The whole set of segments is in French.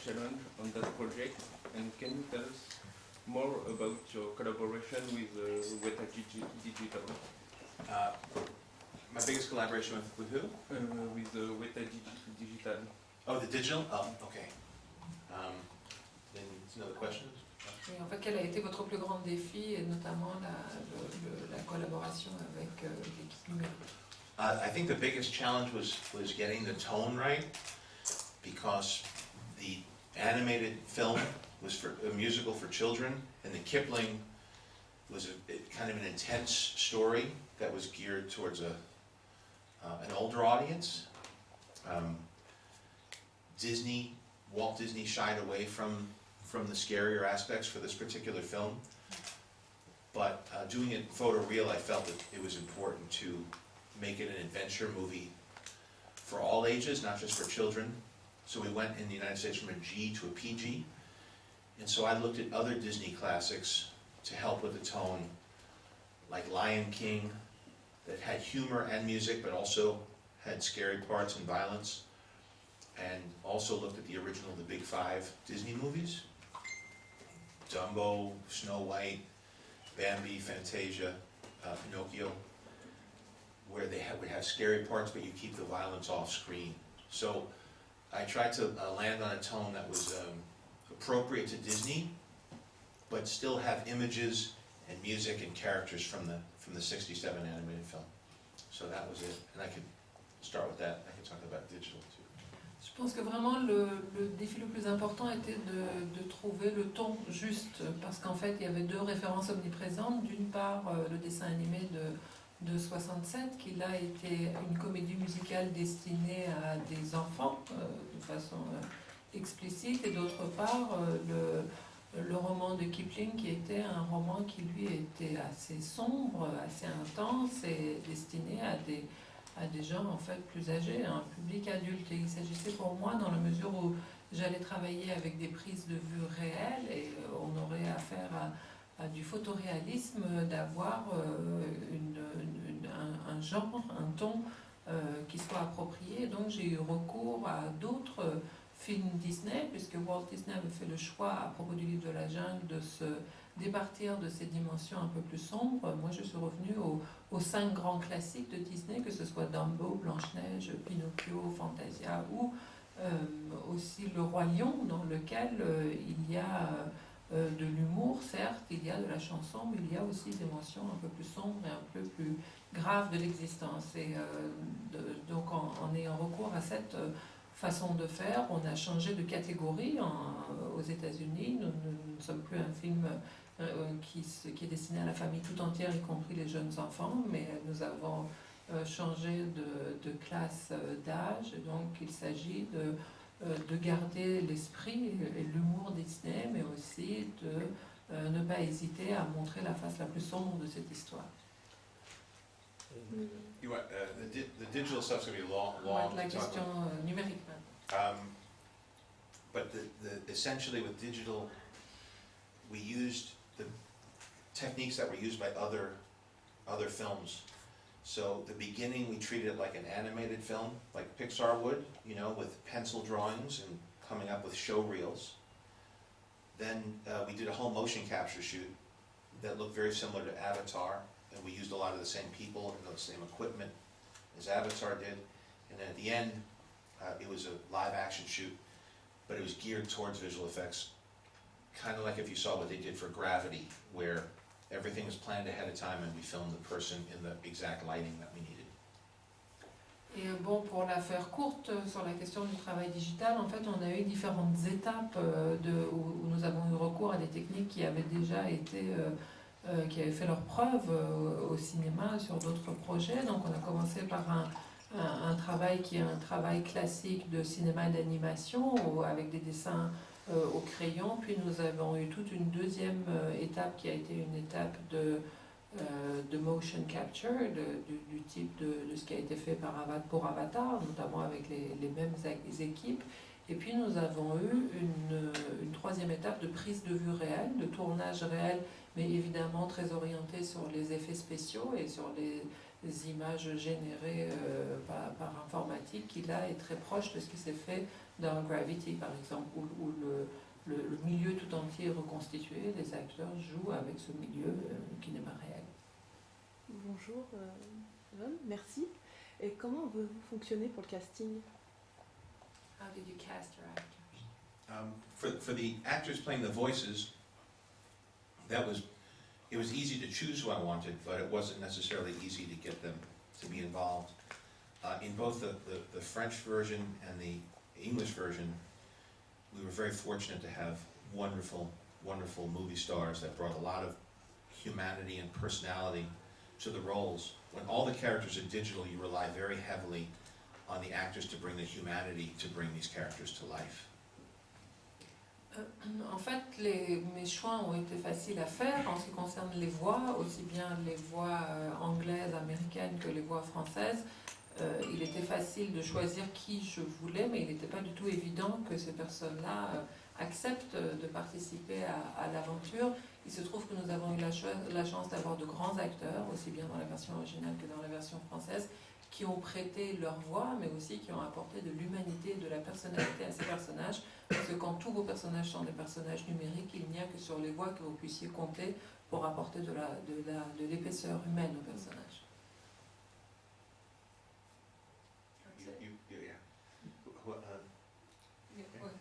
challenge on that project, and can you tell us more about your collaboration with Weta Digital? My biggest collaboration with who? With Weta Digital. Oh, the digital? Oh, okay. Then another question? Et en fait, quel a été votre plus grand défi, et notamment la collaboration avec l'équipe numérique? I think the biggest challenge was getting the tone right, because the animated film was for a musical for children, and the Kipling was kind of an intense story that was geared towards an older audience. Walt Disney shied away from the scarier aspects for this particular film, but doing it photoreal, I felt that it was important to make it an adventure movie for all ages, not just for children. So we went in the United States from a G to a PG, and so I looked at other Disney classics to help with the tone, like Lion King, that had humor and music, but also had scary parts and violence, and also looked at the original The Big Five Disney movies, Dumbo, Snow White, Bambi, Fantasia, Pinocchio, where they would have scary parts, but you keep the violence off screen. So I tried to land on a tone that was appropriate to Disney, but still have images and music and characters from the '67 animated film. So that was it, and I could start with that. I could talk about digital too. Je pense que vraiment le défi le plus important était de trouver le ton juste, parce qu'en fait il y avait deux références omniprésentes. D'une part le dessin animé de 67, qui là était une comédie musicale destinée à des enfants de façon explicite, et d'autre part le roman de Kipling, qui était un roman qui lui était assez sombre, assez intense et destiné à des gens en fait plus âgés, à un public adulte. Et il s'agissait pour moi, dans la mesure où j'allais travailler avec des prises de vue réelles et on aurait affaire à du photoréalisme, d'avoir un genre, un ton qui soit approprié. Donc j'ai eu recours à d'autres films Disney, puisque Walt Disney avait fait le choix à propos du livre de la jungle de se départir de ces dimensions un peu plus sombres. Moi je suis revenue aux 5 grands classiques de Disney, que ce soit Dumbo, Blanche-Neige, Pinocchio, Fantasia, ou aussi Le Roi Lion, dans lequel il y a de l'humour, certes, il y a de la chanson, mais il y a aussi des dimensions un peu plus sombres et un peu plus graves de l'existence. Et donc en ayant recours à cette façon de faire, on a changé de catégorie aux États-Unis. Nous ne sommes plus un film qui est destiné à la famille tout entière, y compris les jeunes enfants, mais nous avons changé de classe d'âge. Donc il s'agit de garder l'esprit et l'humour Disney, mais aussi de ne pas hésiter à montrer la face la plus sombre de cette histoire. The digital stuff's going to be long La to talk question about. numérique. But essentially with digital, we used the techniques that were used by other films. So the beginning, we treated it like an animated film, like Pixar would, you know, with pencil drawings and coming up with show reels. Then we did a whole motion capture shoot that looked very similar to Avatar, and we used a lot of the same people and the same equipment as Avatar did. And then at the end, it was a live action shoot, but it was geared towards visual effects, kind of like if you saw what they did for Gravity, where everything was planned ahead of time and we filmed the person in the exact lighting that we needed. Et bon, pour la faire courte sur la question du travail digital, en fait, on a eu différentes étapes où nous avons eu recours à des techniques qui avaient déjà été, qui avaient fait leurs preuves au cinéma sur d'autres projets. Donc, on a commencé par un travail qui est un travail classique de cinéma d'animation avec des dessins au crayon. Puis nous avons eu toute une deuxième étape qui a été une étape de motion capture, du type de ce qui a été fait pour Avatar, notamment avec les mêmes équipes. Et puis nous avons eu une troisième étape de prise de vue réelle, de tournage réel, mais évidemment très orienté sur les effets spéciaux et sur les images générées par informatique qui là est très proche de ce qui s'est fait dans Gravity par exemple, où le milieu tout entier est reconstitué, les acteurs jouent avec ce milieu qui n'est pas réel. Bonjour Jon, merci. Et comment vous fonctionnez pour le casting? How did you cast your actors? For the actors playing the voices, it was easy to choose who I wanted, but it wasn't necessarily easy to get them to be involved. In both the French version and the English version, we were very fortunate to have wonderful, wonderful movie stars that brought a lot of humanity and personality to the roles. When all the characters are digital, you rely very heavily on the actors to bring the humanity to bring these characters to life. En fait, mes choix ont été faciles à faire en ce qui concerne les voix, aussi bien les voix anglaises, américaines que les voix françaises. Il était facile de choisir qui je voulais, mais il n'était pas du tout évident que ces personnes-là acceptent de participer à l'aventure. Il se trouve que nous avons eu la chance d'avoir de grands acteurs, aussi bien dans la version originale que dans la version française, qui ont prêté leur voix, mais aussi qui ont apporté de l'humanité et de la personnalité à ces personnages. Parce que quand tous vos personnages sont des personnages numériques, il n'y a que sur les voix que vous puissiez compter pour apporter de l'épaisseur humaine aux personnages.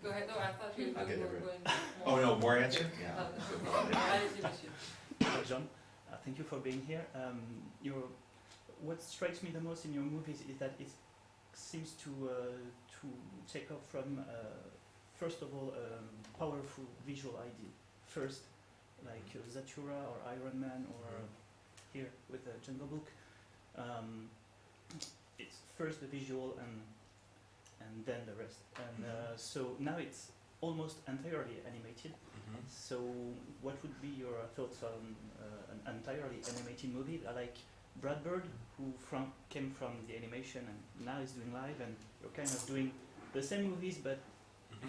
Go ahead. No, I thought you I'll get were it going. Oh no, more answer? Yeah. Allez-y, monsieur. Jon, thank you for being here. What strikes me the most in your movies is that it seems to take off from, first of all, powerful visual idea. First, like Zathura or Iron Man, or here with the Jungle Book. It's first the visual and then the rest. And so now it's almost entirely animated. So what would be your thoughts on an entirely animated movie like Brad Bird, who came from the animation and now is doing live, and you're kind of doing the same movies but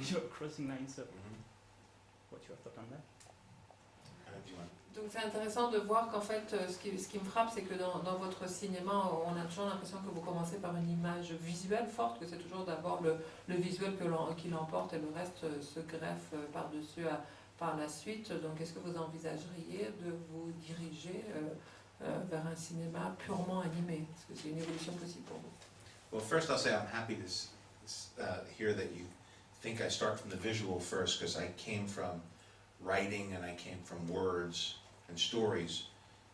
you're crossing lines up. What's your thought on that? Donc c'est intéressant de voir qu'en fait, ce qui me frappe, c'est que dans votre cinéma, on a toujours l'impression que vous commencez par une image visuelle forte, que c'est toujours d'abord le visuel qui l'emporte et le reste se greffe par-dessus par la suite. Donc est-ce que vous envisageriez de vous diriger vers un cinéma purement animé? Est-ce que c'est une évolution possible pour vous? Well, first I'll say I'm happy to hear that you think I start from the visual first, because I came from writing and I came from words and stories,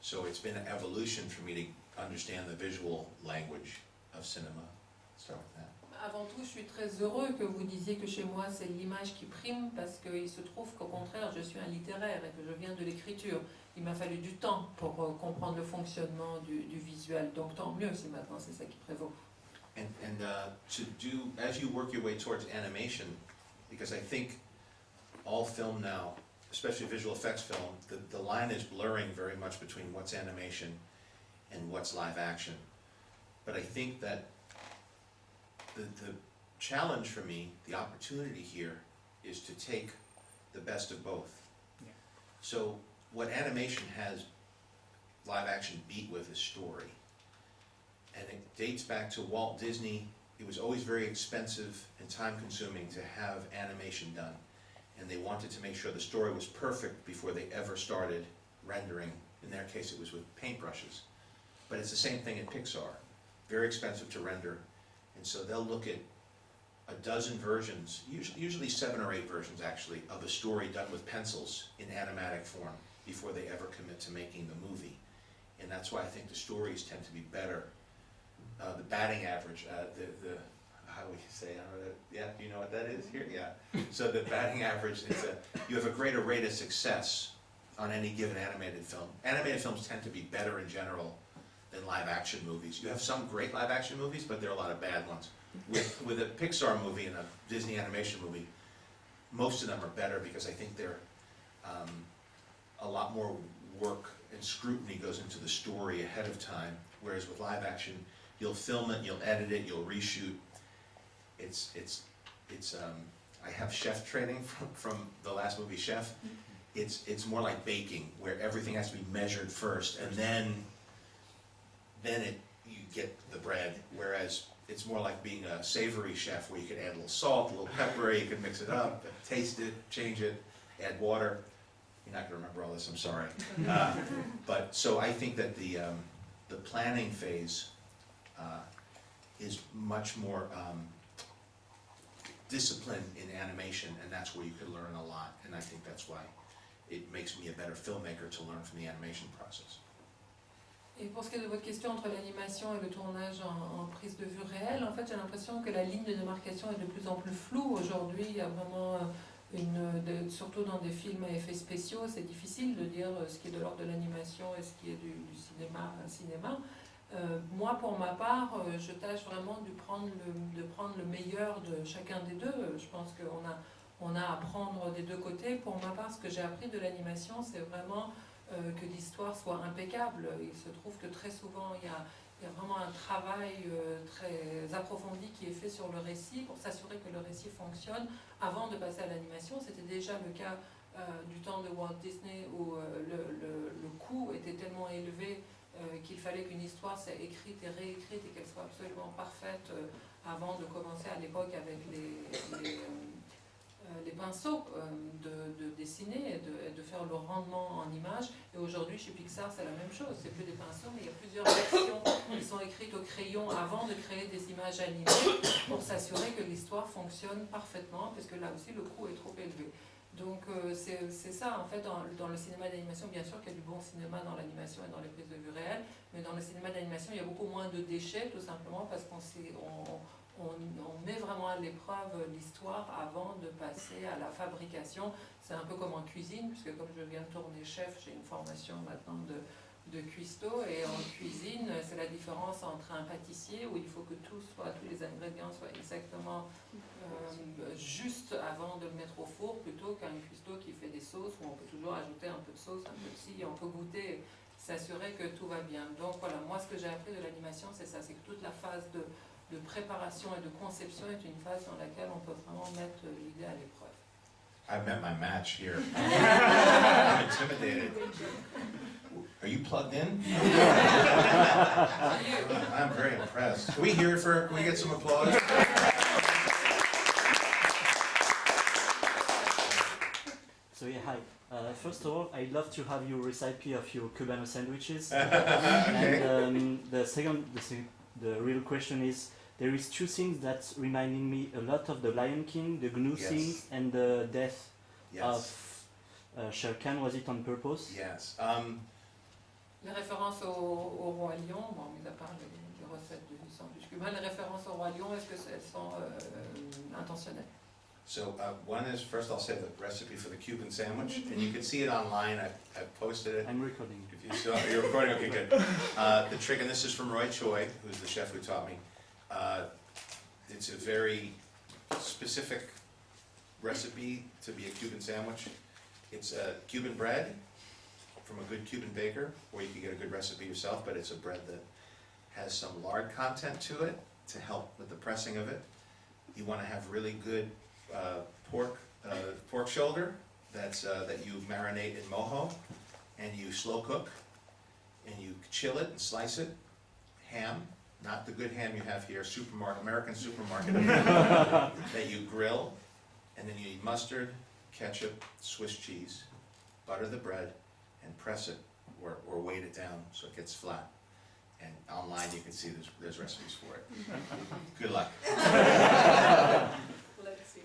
so it's been an evolution for me to understand the visual language of cinema. Start with that. Avant tout, je suis très heureux que vous disiez que chez moi c'est l'image qui prime, parce qu'il se trouve qu'au contraire je suis un littéraire et que je viens de l'écriture. Il m'a fallu du temps pour comprendre le fonctionnement du visuel, donc tant mieux si maintenant c'est ça qui prévaut. And to do, as you work your way towards animation, because I think all film now, especially visual effects film, the line is blurring very much between what's animation and what's live action. But I think that the challenge for me, the opportunity here, is to take the best of both. Yeah. So what animation has live action beat with is story. And it dates back to Walt Disney. It was always very expensive and time consuming to have animation done. And they wanted to make sure the story was perfect before they ever started rendering. In their case, it was with paintbrushes. But it's the same thing at Pixar. Very expensive to render. And so they'll look at a dozen versions, usually 7 or 8 versions actually, of a story done with pencils in animatic form before they ever commit to making the movie. And that's why I think the stories tend to be better. The batting average, how do we say, yeah, do you know what that is here? Yeah. So the batting average, you have a greater rate of success on any given animated film. Animated films tend to be better in general than live action movies. You have some great live action movies, but there are a lot of bad ones. With a Pixar movie and a Disney animation movie, most of them are better because I think they're a lot more work and scrutiny goes into the story ahead of time, whereas with live action, you'll film it, you'll edit it, you'll reshoot. I have chef training from the last movie, Chef. It's more like baking, where everything has to be measured first, and then get the bread, whereas it's more like being a savory chef where you could add a little salt, a little pepper, you could mix it up, taste it, change it, add water. You're not gonna remember all this, I'm sorry. But so I think that the planning phase is much more disciplined in animation, and that's where you could learn a lot, and I think that's why it makes me a better filmmaker to learn from the animation process. Et pour ce qui est de votre question entre l'animation et le tournage en prise de vue réelle, en fait j'ai l'impression que la ligne de démarcation est de plus en plus floue aujourd'hui. Il y a vraiment surtout dans des films à effets spéciaux, c'est difficile de dire ce qui est de l'ordre de l'animation et ce qui est du cinéma. Moi pour ma part, je tâche vraiment de prendre le meilleur de chacun des deux. Je pense qu'on a à prendre des deux côtés. Pour ma part, ce que j'ai appris de l'animation, c'est vraiment que l'histoire soit impeccable. Il se trouve que très souvent, il y a vraiment un travail très approfondi qui est fait sur le récit pour s'assurer que le récit fonctionne avant de passer à l'animation. C'était déjà le cas du temps de Walt Disney où le coût était tellement élevé qu'il fallait qu'une histoire soit écrite et réécrite et qu'elle soit absolument parfaite avant de commencer à l'époque avec les pinceaux de dessiner et de faire le rendement en image. Et aujourd'hui chez Pixar c'est la même chose, c'est plus des pinceaux mais il y a plusieurs versions qui sont écrites au crayon avant de créer des images animées pour s'assurer que l'histoire fonctionne parfaitement, parce que là aussi le coût est trop élevé. Donc c'est ça en fait dans le cinéma d'animation. Bien sûr qu'il y a du bon cinéma dans l'animation et dans les prises de vue réelles, mais dans le cinéma d'animation il y a beaucoup moins de déchets, tout simplement parce qu'on met vraiment à l'épreuve l'histoire avant de passer à la fabrication. C'est un peu comme en cuisine, puisque comme je viens de tourner chef, j'ai une formation maintenant de cuistot, et en cuisine, c'est la différence entre un pâtissier où il faut que tous les ingrédients soient exactement juste avant de le mettre au four, plutôt qu'un cuistot qui fait des sauces où on peut toujours ajouter un peu de sauce, un peu de ci, on peut goûter, s'assurer que tout va bien. Donc voilà, moi ce que j'ai appris de l'animation, c'est ça, c'est que toute la phase de préparation et de conception est une phase dans laquelle on peut vraiment mettre l'idée à l'épreuve. I've met my match here. I'm intimidated. Are you plugged in? I'm very impressed. Can we hear it can we get some applause? So yeah, hi. First of all, I'd love to have your recipe of your Cubano sandwiches. Okay. And the real question is, there is two things that's reminding me a lot of the Lion King, the GNU Yes. scenes and the death Yes. of Shere Khan. Was it on purpose? Yes. Les références au Roi Lion, bon, mis à part les recettes du sandwich cubain, les références au Roi Lion, est-ce que elles sont intentionnelles? So one is, first I'll say the recipe for the Cuban sandwich, and you can see it online. I've posted it. I'm recording. If you saw, you're recording, okay, good. The trick, and this is from Roy Choi, who's the chef who taught me. It's a very specific recipe to be a Cuban sandwich. It's Cuban bread from a good Cuban baker, or you can get a good recipe yourself, but it's a bread that has some lard content to it to help with the pressing of it. You want to have really good pork shoulder that you marinate in mojo, and you slow cook, and you chill it and slice it. Ham, not the good ham you have here, American supermarket ham, that you grill, and then you need mustard, ketchup, Swiss cheese, butter the bread, and press it or weight it down so it gets flat. And online you can see there's recipes for it. Good luck. Let's see.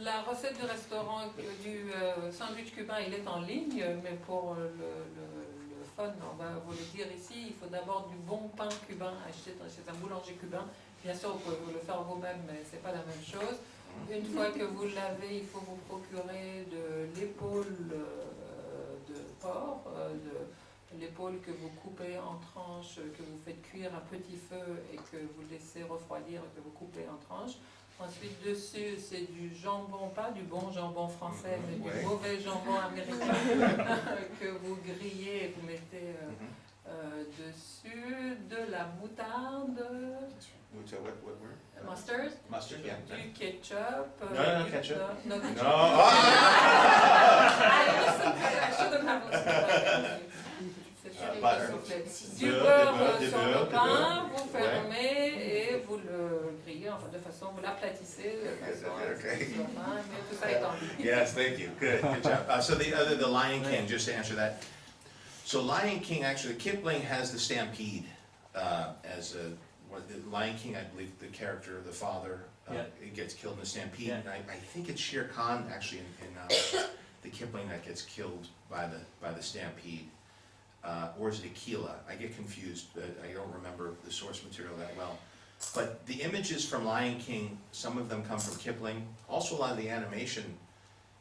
La recette du restaurant du sandwich cubain, il est en ligne, mais pour le fun, on va vous le dire ici, il faut d'abord du bon pain cubain acheté chez un boulanger cubain. Bien sûr, vous pouvez le faire vous-même, mais c'est pas la même chose. Une fois que vous l'avez, il faut vous procurer de l'épaule de porc, l'épaule que vous coupez en tranches, que vous faites cuire à petit feu et que vous laissez refroidir et que vous coupez en tranches. Ensuite, dessus, c'est du jambon, pas du bon jambon français, mais du mauvais jambon américain que vous grillez et vous mettez dessus, de la moutarde, mustard, Yeah. du ketchup, No, ketchup. No, ketchup. No. I shouldn't have listened to that. C'est butter. Du Beurre, beurre du sur beurre, le du pain, beurre. vous fermez et vous le grillez, enfin de façon, vous l'aplatissez de façon à ce Okay. qu'il soit fin, mais tout ça est en ligne. Yes, thank you. Good job. So the Lion King, just to answer that. So Lion King, actually, Kipling has the stampede as a, the Lion King, I believe the character, the father, it gets killed in the stampede. Yeah. And I think it's Shere Khan, actually, in the Kipling that gets killed by the stampede. Or is it Aquila? I get confused. I don't remember the source material that well. But the images from Lion King, some of them come from Kipling. Also a lot of the animation,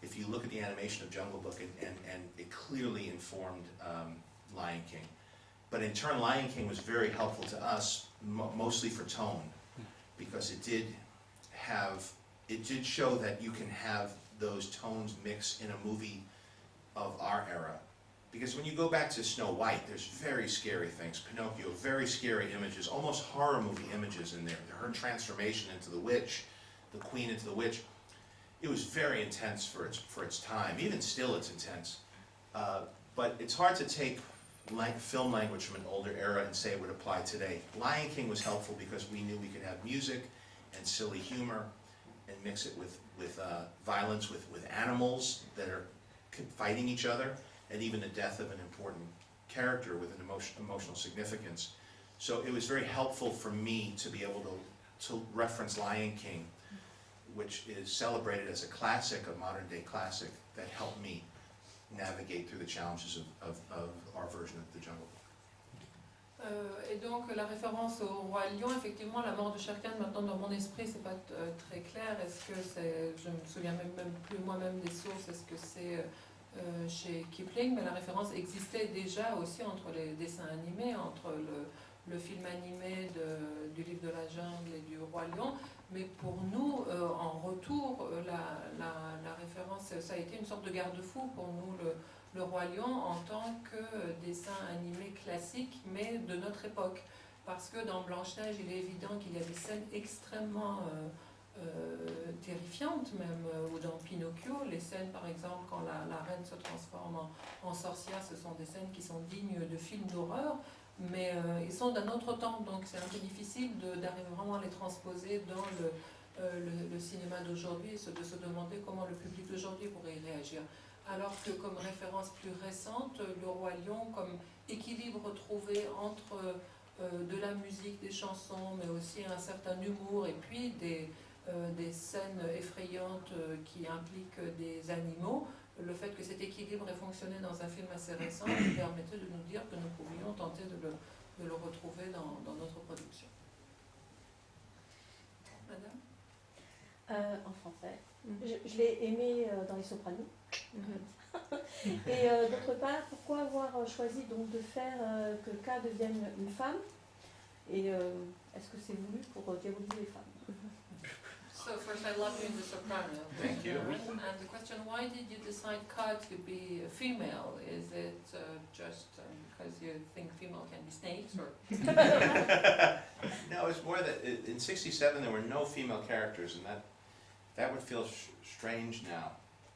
if you look at the animation of Jungle Book, and it clearly informed Lion King. But in turn, Lion King was very helpful to us, mostly for tone, because it did show that you can have those tones mix in a movie of our era. Because when you go back to Snow White, there's very scary things. Pinocchio, very scary images, almost horror movie images in there. Her transformation into the witch, the queen into the witch. It was very intense for its time. Even still, it's intense. But it's hard to take film language from an older era and say it would apply today. Lion King was helpful because we knew we could have music and silly humor and mix it with violence, with animals that are fighting each other, and even the death of an important character with an emotional significance. So it was very helpful for me to be able to reference Lion King, which is celebrated as a classic, a modern day classic, that helped me navigate through the challenges of our version of the Jungle Book. Et donc la référence au Roi Lion, effectivement, la mort de Shere Khan, maintenant dans mon esprit, c'est pas très clair. Est-ce que c'est, je me souviens même plus moi-même des sources, est-ce que c'est chez Kipling, mais la référence existait déjà aussi entre les dessins animés, entre le film animé du livre de la jungle et du Roi Lion. Mais pour nous, en retour, la référence, ça a été une sorte de garde-fou pour nous, le Roi Lion, en tant que dessin animé classique, mais de notre époque. Parce que dans Blanche-Neige, il est évident qu'il y a des scènes extrêmement terrifiantes, même, ou dans Pinocchio, les scènes, par exemple, quand la reine se transforme en sorcière, ce sont des scènes qui sont dignes de films d'horreur. Mais ils sont d'un autre temps, donc c'est un peu difficile d'arriver vraiment à les transposer dans le cinéma d'aujourd'hui et de se demander comment le public d'aujourd'hui pourrait y réagir. Alors que comme référence plus récente, le Roi Lion, comme équilibre trouvé entre de la musique, des chansons, mais aussi un certain humour, et puis des scènes effrayantes qui impliquent des animaux, le fait que cet équilibre ait fonctionné dans un film assez récent nous permettait de nous dire que nous pouvions tenter de le retrouver dans notre production. Madame ? En français. Je l'ai aimé dans Les Sopranos. Et d'autre part, pourquoi avoir choisi donc de faire que K devienne une femme? Et est-ce que c'est voulu pour diaboliser les femmes? So first, I love you in The Sopranos. Thank you. And the question, why did you decide Ka to be a female? Is it just because you think female can be snakes, or? No, it's more that in '67 there were no female characters, and that would feel strange now.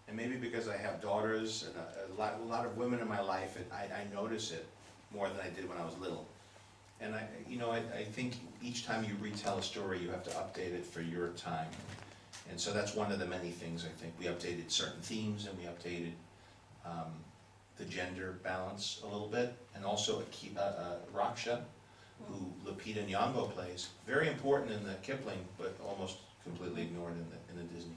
And maybe because I have daughters and a lot of women in my life, I notice it more than I did when I was little. And I think each time you retell a story, you have to update it for your time. And so that's one of the many things, I think. We updated certain themes, and we updated the gender balance a little bit. And also Raksha, who Lupita Nyong'o plays, very important in the Kipling, but almost completely ignored in the Disney.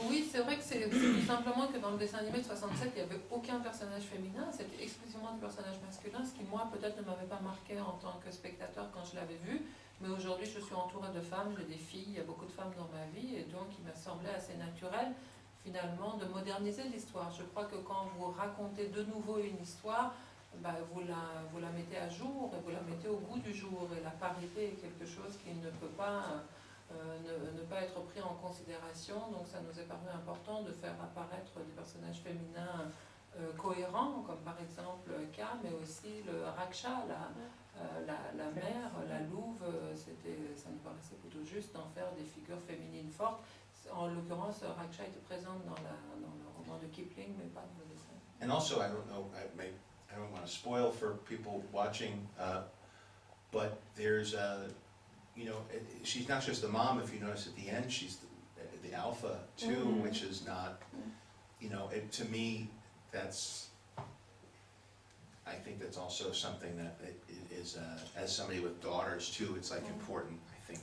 Oui, c'est vrai que c'est tout simplement que dans le dessin animé de 67, il n'y avait aucun personnage féminin, c'était exclusivement des personnages masculins, ce qui moi peut-être ne m'avait pas marqué en tant que spectateur quand je l'avais vu, mais aujourd'hui je suis entourée de femmes, j'ai des filles, il y a beaucoup de femmes dans ma vie, et donc il m'a semblé assez naturel finalement de moderniser l'histoire. Je crois que quand vous racontez de nouveau une histoire, vous la mettez à jour, et vous la mettez au goût du jour, et la parité est quelque chose qui ne peut pas... ne pas être pris en considération, donc ça nous est paru important de faire apparaître des personnages féminins cohérents, comme par exemple K, mais aussi le Raksha, la mère, la louve, ça nous paraissait plutôt juste d'en faire des figures féminines fortes. En l'occurrence, Raksha était présente dans le roman de Kipling, mais pas dans le dessin. And also, I don't know, I don't want to spoil for people watching, but there's she's not just the mom. If you notice at the end, she's the alpha too, which is not, to me, I think that's also something that is, as somebody with daughters too, it's like important, I think,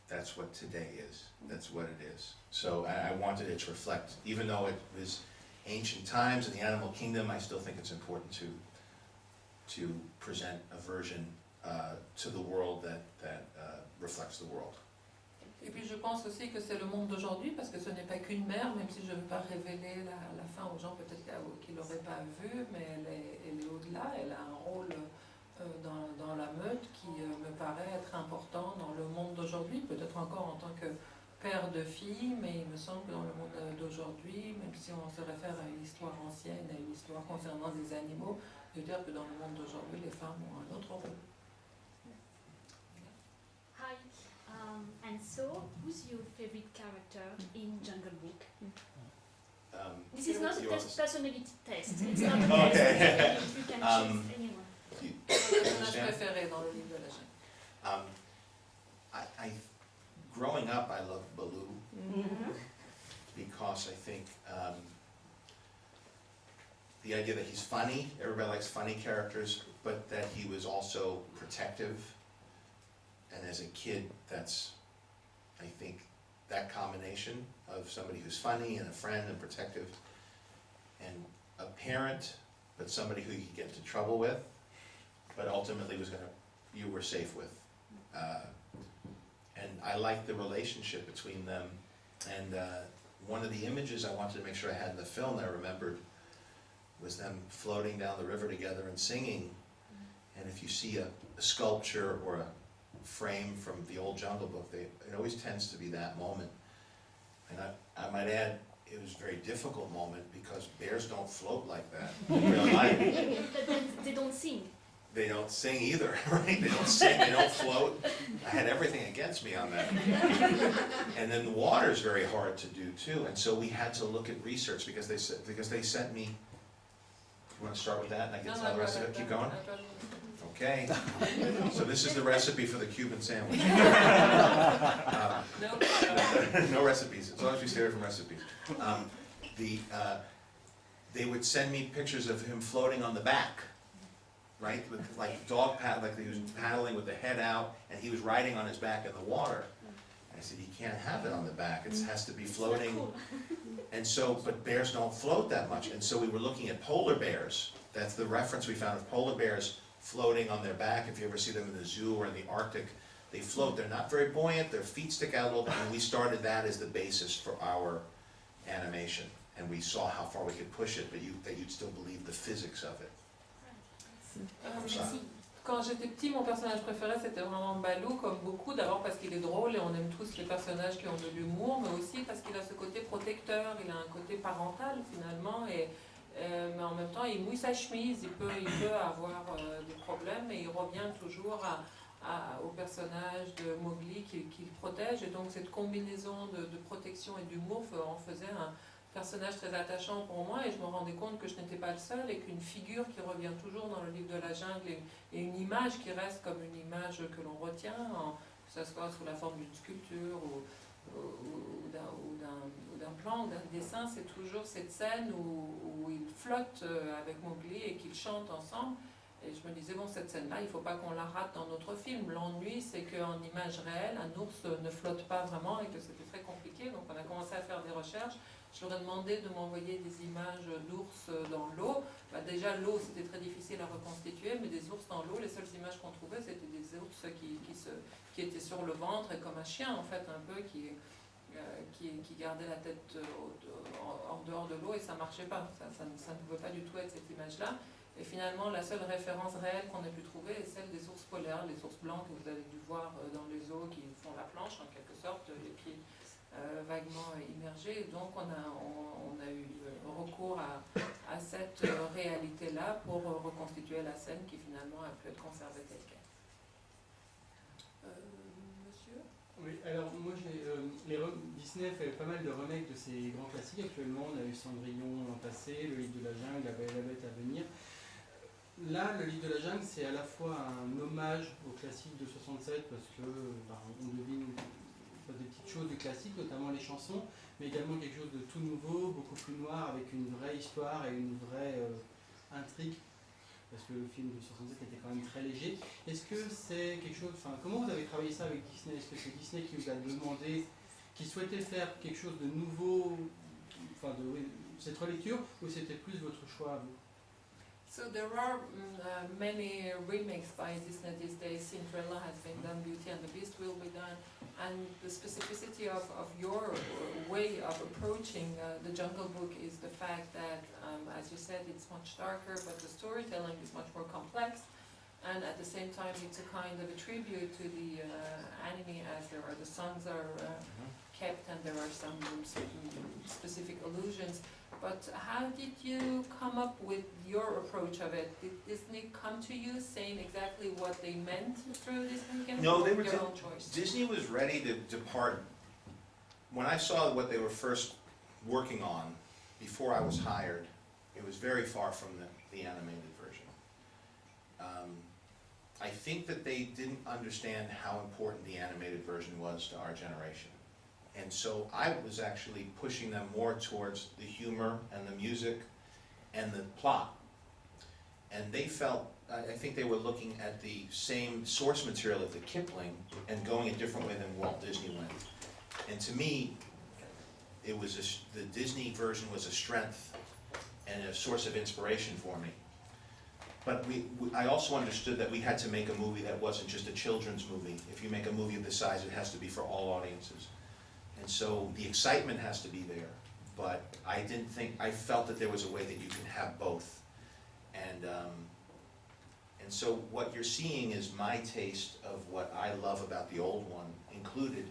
that's what today is, that's what it is. So I wanted it to reflect, even though it was ancient times in the animal kingdom, I still think it's important to present a version to the world that reflects the world. Et puis je pense aussi que c'est le monde d'aujourd'hui, parce que ce n'est pas qu'une mère, même si je ne veux pas révéler la fin aux gens peut-être qui ne l'auraient pas vue, mais elle est au-delà, elle a un rôle dans la meute qui me paraît être important dans le monde d'aujourd'hui, peut-être encore en tant que père de fille, mais il me semble que dans le monde d'aujourd'hui, même si on se réfère à une histoire ancienne, à une histoire concernant des animaux, je veux dire que dans le monde d'aujourd'hui, les femmes ont un autre rôle. Hi, and so who's your favorite character in Jungle Book? This is not a personality test. It's not a Okay. test. You can choose anyone. Mon personnage préféré dans le livre de la jungle. Growing up, I loved Baloo because I think the idea that he's funny, everybody likes funny characters, but that he was also protective. And as a kid, that's, I think, that combination of somebody who's funny and a friend and protective, and a parent, but somebody who you could get into trouble with, but ultimately you were safe with. And I liked the relationship between them. And one of the images I wanted to make sure I had in the film that I remembered was them floating down the river together and singing. And if you see a sculpture or a frame from the old Jungle Book, it always tends to be that moment. And I might add, it was a very difficult moment because bears don't float like that in real life. But they don't sing. They don't sing either, right? They don't sing, they don't float. I had everything against me on that. And then the water is very hard to do too, and so we had to look at research because they sent me. You want to start with that, and I can tell the rest of it. Keep going. Okay. So this is the recipe for the Cuban sandwich. No recipes, as long as we stay away from recipes. They would send me pictures of him floating on the back, right? With like dog paddle, like he was paddling with the head out, and he was riding on his back in the water. And I said, you can't have it on the back, it has to be floating. And so, but bears don't float that much, and so we were looking at polar bears. That's the reference we found of polar bears floating on their back. If you ever see them in the zoo or in the Arctic, they float. They're not very buoyant, their feet stick out a little bit, and we started that as the basis for our animation. And we saw how far we could push it, but that you'd still believe the physics of it. Quand j'étais petit, mon personnage préféré c'était vraiment Baloo, comme beaucoup, d'abord parce qu'il est drôle et on aime tous les personnages qui ont de l'humour, mais aussi parce qu'il a ce côté protecteur, il a un côté parental finalement, mais en même temps il mouille sa chemise, il peut avoir des problèmes et il revient toujours au personnage de Mowgli qu'il protège, et donc cette combinaison de protection et d'humour en faisait un personnage très attachant pour moi, et je me rendais compte que je n'étais pas le seul et qu'une figure qui revient toujours dans le livre de la jungle et une image qui reste comme une image que l'on retient, que ce soit sous la forme d'une sculpture ou d'un plan ou d'un dessin, c'est toujours cette scène où ils flottent avec Mowgli et qu'ils chantent ensemble. Et je me disais, bon, cette scène-là, il ne faut pas qu'on la rate dans notre film. L'ennui, c'est qu'en image réelle, un ours ne flotte pas vraiment et que c'était très compliqué. Donc on a commencé à faire des recherches. Je leur ai demandé de m'envoyer des images d'ours dans l'eau. Déjà, l'eau, c'était très difficile à reconstituer, mais des ours dans l'eau, les seules images qu'on trouvait, c'était des ours qui étaient sur le ventre, et comme un chien, en fait, un peu, qui gardait la tête en dehors de l'eau, et ça ne marchait pas. Ça ne pouvait pas du tout être cette image-là. Et finalement, la seule référence réelle qu'on a pu trouver est celle des ours polaires, les ours blancs que vous avez dû voir dans les eaux, qui font la planche, en quelque sorte, les pieds vaguement immergés. Donc on a eu recours à cette réalité-là pour reconstituer la scène qui finalement a pu être conservée telle quelle. Monsieur ? Oui, alors moi j'ai Disney fait pas mal de remakes de ses grands classiques. Actuellement, on a eu Cendrillon l'an passé, Le Livre de la Jungle, La Belle et la Bête à venir. Là, Le Livre de la Jungle, c'est à la fois un hommage au classique de 67 parce que on devine des petites choses du classique, notamment les chansons, mais également quelque chose de tout nouveau, beaucoup plus noir, avec une vraie histoire et une vraie intrigue. Parce que le film de 67 était quand même très léger. Est-ce que c'est quelque chose... Enfin, comment vous avez travaillé ça avec Disney? Est-ce que c'est Disney qui vous a demandé, qui souhaitait faire quelque chose de nouveau, enfin de cette relecture, ou c'était plus votre choix à vous? So there are many remakes by Disney these days. Cinderella has been done, Beauty and the Beast will be done, and the specificity of your way of approaching the Jungle Book is the fact that, as you said, it's much darker, but the storytelling is much more complex, and at the same time it's a kind of a tribute to the anime, as there are the songs are kept and there are some specific allusions. But how did you come up with your approach of it? Did Disney come to you saying exactly what they meant through this weekend? No, they were your own choice. Disney was ready to depart. When I saw what they were first working on, before I was hired, it was very far from the animated version. I think that they didn't understand how important the animated version was to our generation. And so I was actually pushing them more towards the humor and the music and the plot. And they felt, I think they were looking at the same source material of the Kipling and going a different way than Walt Disney went. And to me, it was the Disney version was a strength and a source of inspiration for me. But I also understood that we had to make a movie that wasn't just a children's movie. If you make a movie of this size, it has to be for all audiences. And so the excitement has to be there, but I felt that there was a way that you can have both. And so what you're seeing is my taste of what I love about the old one included.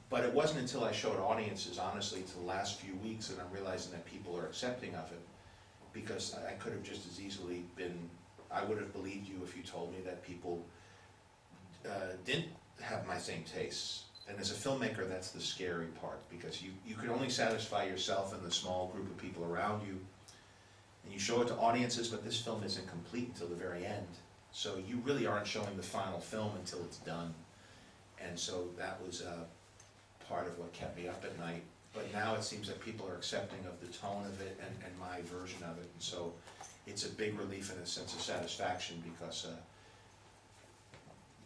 But it wasn't until I showed audiences, honestly, to the last few weeks that I'm realizing that people are accepting of it. Because I could have just as easily I would have believed you if you told me that people didn't have my same tastes. And as a filmmaker, that's the scary part, because you can only satisfy yourself and the small group of people around you. And you show it to audiences, but this film isn't complete until the very end. So you really aren't showing the final film until it's done. And so that was part of what kept me up at night. But now it seems that people are accepting of the tone of it and my version of it. And so it's a big relief and a sense of satisfaction, because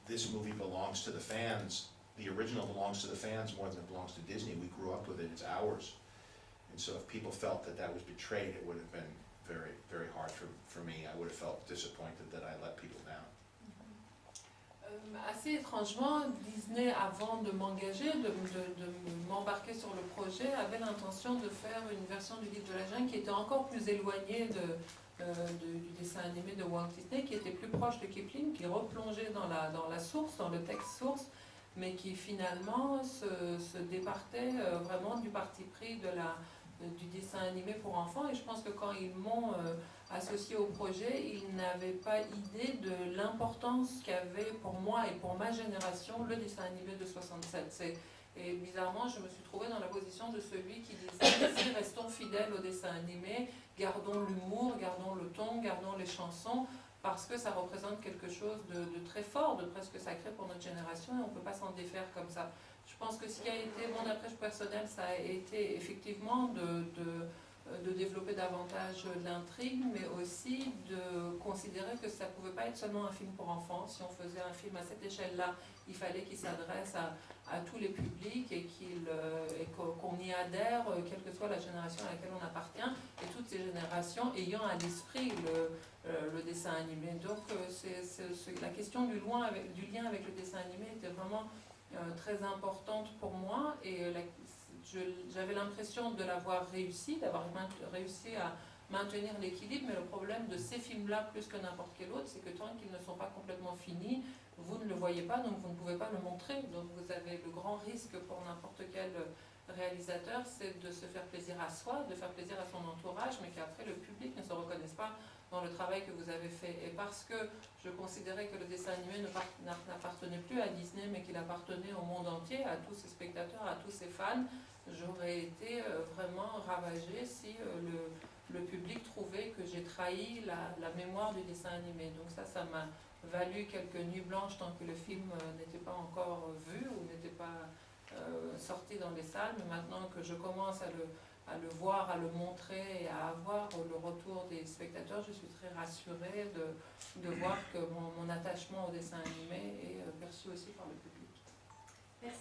this movie belongs to the fans. The original belongs to the fans more than it belongs to Disney. We grew up with it, it's ours. And so if people felt that that was betrayed, it would have been very, very hard for me. I would have felt disappointed that I let people down. Assez étrangement, Disney, avant de m'engager, de m'embarquer sur le projet, avait l'intention de faire une version du Livre de la Jungle qui était encore plus éloignée du dessin animé de Walt Disney, qui était plus proche de Kipling, qui replongeait dans la source, dans le texte source, mais qui finalement se départait vraiment du parti pris du dessin animé pour enfants. Et je pense que quand ils m'ont associé au projet, ils n'avaient pas idée de l'importance qu'avait pour moi et pour ma génération le dessin animé de 67. Et bizarrement, je me suis trouvée dans la position de celui qui disait « Si restons fidèles au dessin animé, gardons l'humour, gardons le ton, gardons les chansons », parce que ça représente quelque chose de très fort, de presque sacré pour notre génération, et on ne peut pas s'en défaire comme ça. Je pense que ce qui a été mon approche personnelle, ça a été effectivement de développer davantage l'intrigue, mais aussi de considérer que ça ne pouvait pas être seulement un film pour enfants. Si on faisait un film à cette échelle-là, il fallait qu'il s'adresse à tous les publics et qu'on y adhère, quelle que soit la génération à laquelle on appartient, et toutes ces générations ayant à l'esprit le dessin animé. Donc la question du lien avec le dessin animé était vraiment très importante pour moi, et j'avais l'impression de l'avoir réussi, d'avoir réussi à maintenir l'équilibre, mais le problème de ces films-là, plus que n'importe quel autre, c'est que tant qu'ils ne sont pas complètement finis, vous ne le voyez pas, donc vous ne pouvez pas le montrer. Donc vous avez le grand risque pour n'importe quel réalisateur, c'est de se faire plaisir à soi, de faire plaisir à son entourage, mais qu'après le public ne se reconnaisse pas dans le travail que vous avez fait. Et parce que je considérais que le dessin animé n'appartenait plus à Disney, mais qu'il appartenait au monde entier, à tous ses spectateurs, à tous ses fans, j'aurais été vraiment ravagée si le public trouvait que j'ai trahi la mémoire du dessin animé. Donc ça m'a valu quelques nuits blanches tant que le film n'était pas encore vu ou n'était pas sorti dans les salles. Mais maintenant que je commence à le voir, à le montrer et à avoir le retour des spectateurs, je suis très rassurée de voir que mon attachement au dessin animé est perçu aussi par le public.